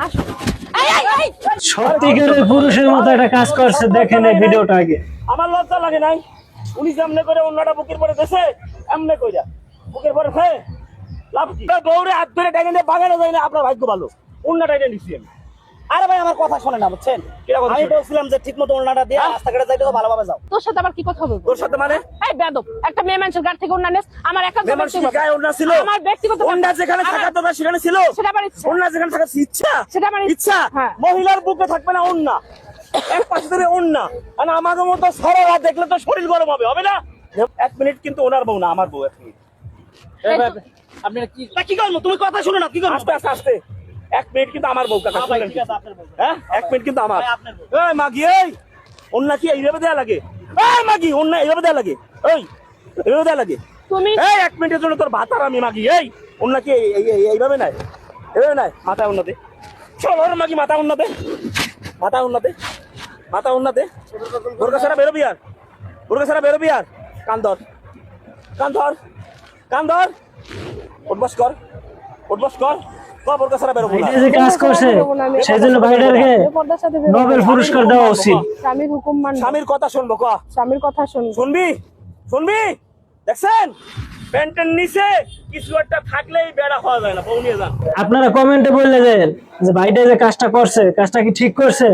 আসো। এই এই এই সত্যিকারের পুরুষের মতো একটা কাজ করছে, দেখেন এই ভিডিওটা আগে। আমার লজ্জা লাগে নাই? উনি যেমনে করে অন্যটা বুকের পরে দেশে এমনে কইরা বুকের পরে ফে লাভ কি? বউরে হাত ধরে ডেকে নিয়ে বাগানো যায় না, আপনার ভাগ্য ভালো অন্যটা এটা নিচ্ছি আমি। আরে ভাই আমার কথা শোনে না বুঝছেন, আমি বলছিলাম যে ঠিক মতো ওড়নাটা দিয়ে রাস্তাঘাটে যাইতে তো ভালোভাবে যাও। তোর সাথে আবার কি কথা বলবো? তোর সাথে মানে এই বেয়াদব, একটা মেয়ে মানুষের গাড়ি থেকে অন্য নেস, আমার একা মেমান গায়ে ওড়না ছিল, আমার ব্যক্তিগত ওড়না যেখানে থাকার কথা সেখানে ছিল, সেটা আমার ইচ্ছা। ওড়না যেখানে থাকার ইচ্ছা, সেটা আমার ইচ্ছা। হ্যাঁ। মহিলার বুকে থাকবে না ওড়না, এক পাশে ধরে ওড়না। আর আমাদের মতো সরলা দেখলে তো শরীর গরম হবে, হবে না? 1 মিনিট কিন্তু ওনার বউ না, আমার বউ। 1 মিনিট আপনি কি করবো? তুমি কথা শুনো না, কি করবো? আস্তে আস্তে আস্তে। 1 মিনিট কিন্তু আমার বউ কাকা, শুনলেন কি? হ্যাঁ 1 মিনিট কিন্তু আমার। এই মাগি, এই ওন্না কি এইভাবে দেয়া লাগে? এই মাগি ওন্না এইভাবে দেয়া লাগে? এই এইভাবে দেয়া লাগে? তুমি এই 1 মিনিটের জন্য তোর ভাত আর আমি মাগি। এই ওন্না কি এইভাবে নাই? এইভাবে নাই? মাথা ওন্না দে। চল ওর মাগি, মাথা ওন্না দে, মাথা ওন্না দে, মাথা ওন্না দে। বোরকা ছাড়া বেরোবি আর, বোরকা ছাড়া বেরোবি আর। কান ধর, কান ধর, কান ধর। উঠবস কর, উঠবস কর। বোরকা ছাড়া বেরোবো না। এটা যে কাজ করছে সেই জন্য ভাইটাকে নোবেল পুরস্কার দেওয়া উচিত। স্বামীর হুকুম মান, স্বামীর কথা শুনবো, ক স্বামীর কথা শুন। শুনবি, শুনবি? দেখছেন প্যান্টের নিচে কিছু একটা থাকলেই বেড়া হওয়া যায় না, বউ নিয়ে যান। আপনারা কমেন্টে বললে দেন যে ভাইটা যে কাজটা করছে, কাজটা কি ঠিক করছে?